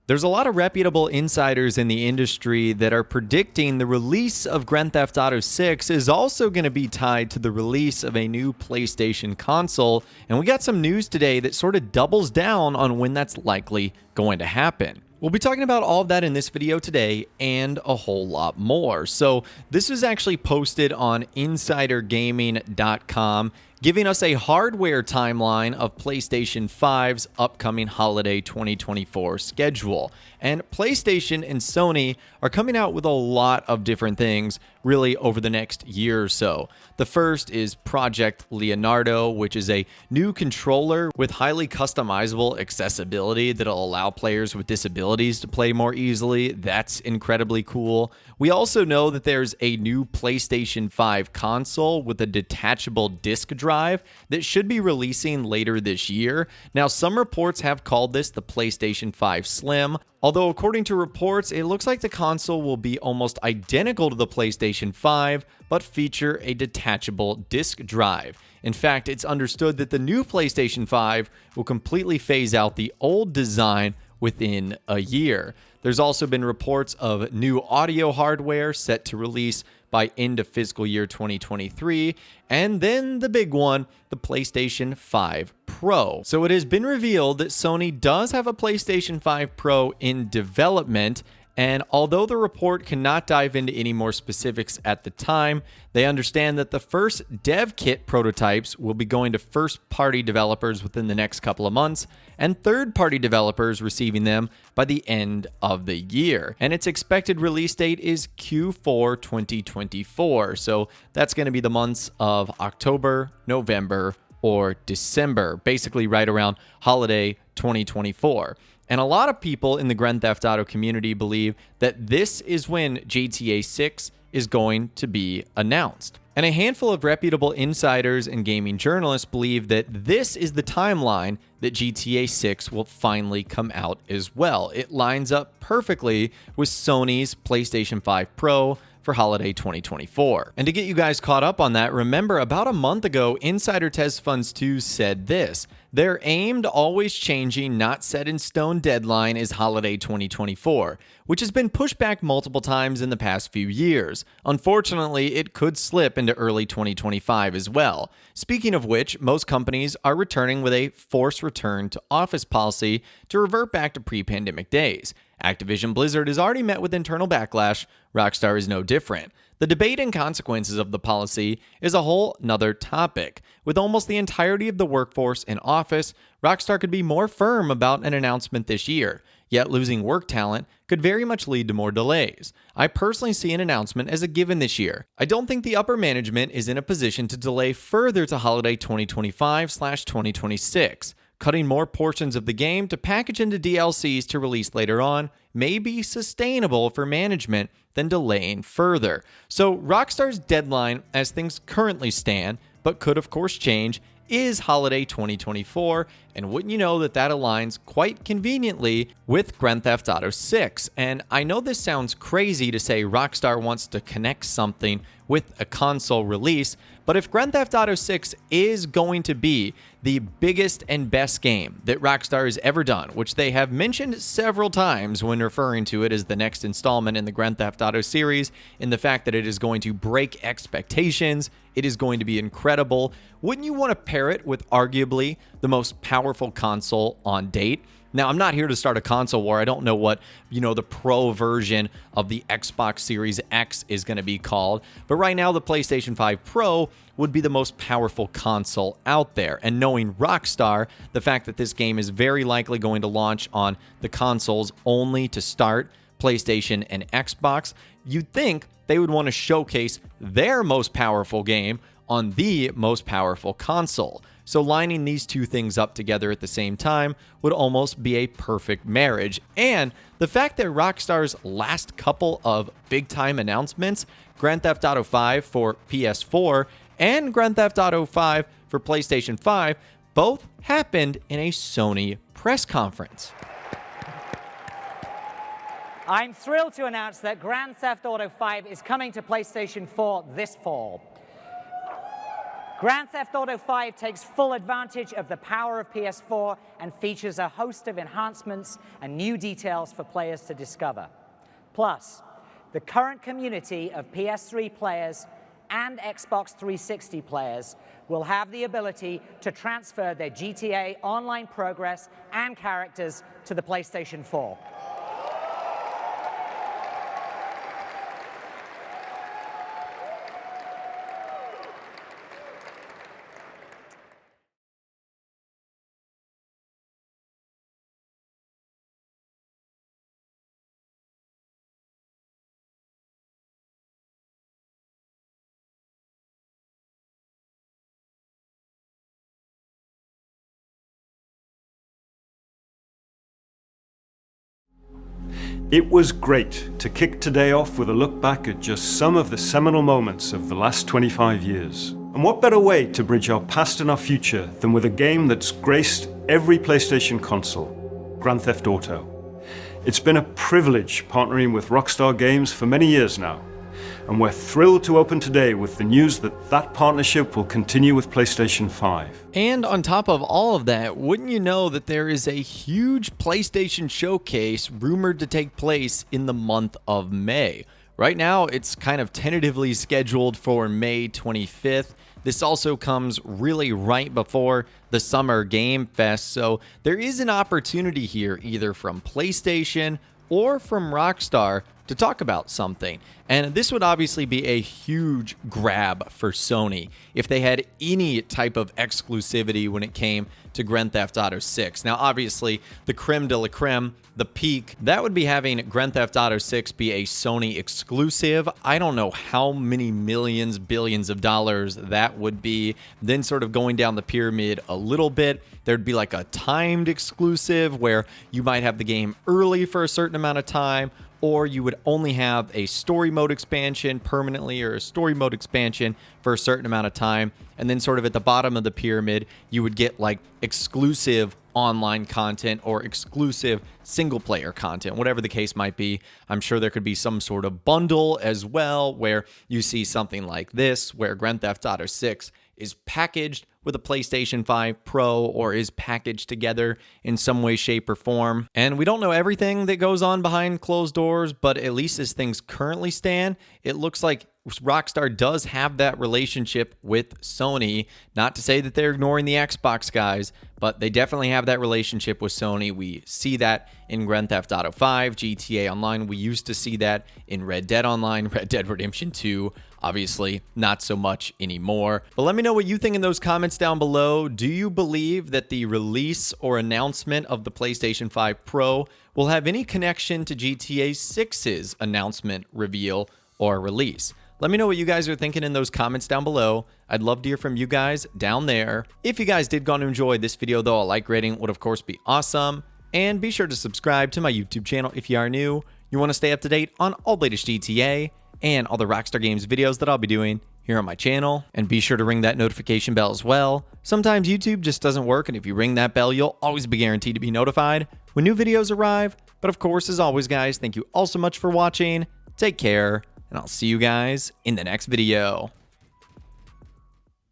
There's a lot of reputable insiders in the industry that are predicting the release of Grand Theft Auto 6 is also going to be tied to the release of a new PlayStation console, and we got some news today that sort of doubles down on when that's likely going to happen. We'll be talking about all of that in this video today and a whole lot more. So this was actually posted on insidergaming.com, giving us a hardware timeline of PlayStation 5's upcoming holiday 2024 schedule. And PlayStation and Sony are coming out with a lot of different things really over the next year or so. The first is Project Leonardo, which is a new controller with highly customizable accessibility that'll allow players with disabilities to play more easily. That's incredibly cool. We also know that there's a new PlayStation 5 console with a detachable disc drive that should be releasing later this year. Now, some reports have called this the PlayStation 5 Slim, although according to reports, it looks like the console will be almost identical to the PlayStation 5, but feature a detachable disc drive. In fact, it's understood that the new PlayStation 5 will completely phase out the old design within a year. There's also been reports of new audio hardware set to release by end of fiscal year 2023, and then the big one, the PlayStation 5 Pro. So it has been revealed that Sony does have a PlayStation 5 Pro in development, and although the report cannot dive into any more specifics at the time, they understand that the first dev kit prototypes will be going to first-party developers within the next couple of months, and third-party developers receiving them by the end of the year. And its expected release date is Q4 2024, so that's going to be the months of October, November, or December, basically right around holiday 2024. And a lot of people in the Grand Theft Auto community believe that this is when GTA 6 is going to be announced. And a handful of reputable insiders and gaming journalists believe that this is the timeline that GTA 6 will finally come out as well. It lines up perfectly with Sony's PlayStation 5 Pro for holiday 2024. And to get you guys caught up on that, remember about a month ago, Insider Test Funds 2 said this: their aimed, always changing, not set in stone deadline is holiday 2024, which has been pushed back multiple times in the past few years. Unfortunately, it could slip into early 2025 as well. Speaking of which, most companies are returning with a forced return to office policy to revert back to pre-pandemic days. Activision Blizzard has already met with internal backlash. Rockstar is no different. The debate and consequences of the policy is a whole nother topic. With almost the entirety of the workforce in office, Rockstar could be more firm about an announcement this year, yet losing work talent could very much lead to more delays. I personally see an announcement as a given this year. I don't think the upper management is in a position to delay further to holiday 2025/2026. Cutting more portions of the game to package into DLCs to release later on may be sustainable for management than delaying further. So Rockstar's deadline, as things currently stand, but could of course change, is holiday 2024, and wouldn't you know that that aligns quite conveniently with Grand Theft Auto 6. And I know this sounds crazy to say Rockstar wants to connect something with a console release, but if Grand Theft Auto 6 is going to be the biggest and best game that Rockstar has ever done, which they have mentioned several times when referring to it as the next installment in the Grand Theft Auto series, in the fact that it is going to break expectations, it is going to be incredible, wouldn't you want to pair it with arguably the most powerful console on date? Now, I'm not here to start a console war. I don't know what, the pro version of the Xbox Series X is going to be called. But right now, the PlayStation 5 Pro would be the most powerful console out there. And knowing Rockstar, the fact that this game is very likely going to launch on the consoles only to start, PlayStation and Xbox, you'd think they would want to showcase their most powerful game on the most powerful console. So lining these two things up together at the same time would almost be a perfect marriage. And the fact that Rockstar's last couple of big-time announcements, Grand Theft Auto 5 for PS4 and Grand Theft Auto 5 for PlayStation 5, both happened in a Sony press conference. I'm thrilled to announce that Grand Theft Auto 5 is coming to PlayStation 4 this fall. Grand Theft Auto 5 takes full advantage of the power of PS4 and features a host of enhancements and new details for players to discover. Plus, the current community of PS3 players and Xbox 360 players will have the ability to transfer their GTA Online progress and characters to the PlayStation 4. It was great to kick today off with a look back at just some of the seminal moments of the last 25 years. And what better way to bridge our past and our future than with a game that's graced every PlayStation console, Grand Theft Auto. It's been a privilege partnering with Rockstar Games for many years now, and we're thrilled to open today with the news that that partnership will continue with PlayStation 5. And on top of all of that, wouldn't you know that there is a huge PlayStation showcase rumored to take place in the month of May. Right now, it's kind of tentatively scheduled for May 25th. This also comes really right before the Summer Game Fest, so there is an opportunity here either from PlayStation or from Rockstar to talk about something. And this would obviously be a huge grab for Sony if they had any type of exclusivity when it came to Grand Theft Auto 6. Now, obviously, the creme de la creme, the peak, that would be having Grand Theft Auto 6 be a Sony exclusive. I don't know how many millions, billions of dollars that would be. Then sort of going down the pyramid a little bit, there'd be like a timed exclusive where you might have the game early for a certain amount of time, or you would only have a story mode expansion permanently or a story mode expansion for a certain amount of time. And then sort of at the bottom of the pyramid, you would get like exclusive online content or exclusive single player content, whatever the case might be. I'm sure there could be some sort of bundle as well where you see something like this, where Grand Theft Auto 6 is packaged with a PlayStation 5 Pro or is packaged together in some way, shape, or form. And we don't know everything that goes on behind closed doors, but at least as things currently stand, it looks like Rockstar does have that relationship with Sony. Not to say that they're ignoring the Xbox guys, but they definitely have that relationship with Sony. We see that in Grand Theft Auto 5, GTA Online. We used to see that in Red Dead Online, Red Dead Redemption 2. Obviously, not so much anymore. But let me know what you think in those comments down below. Do you believe that the release or announcement of the PlayStation 5 Pro will have any connection to GTA 6's announcement, reveal, or release? Let me know what you guys are thinking in those comments down below. I'd love to hear from you guys down there. If you guys did go to enjoy this video, though, a like rating would, of course, be awesome. And be sure to subscribe to my YouTube channel if you are new. You want to stay up to date on all the latest GTA and all the Rockstar Games videos that I'll be doing here on my channel. And be sure to ring that notification bell as well. Sometimes YouTube just doesn't work, and if you ring that bell, you'll always be guaranteed to be notified when new videos arrive. But of course, as always, guys, thank you all so much for watching. Take care, and I'll see you guys in the next video.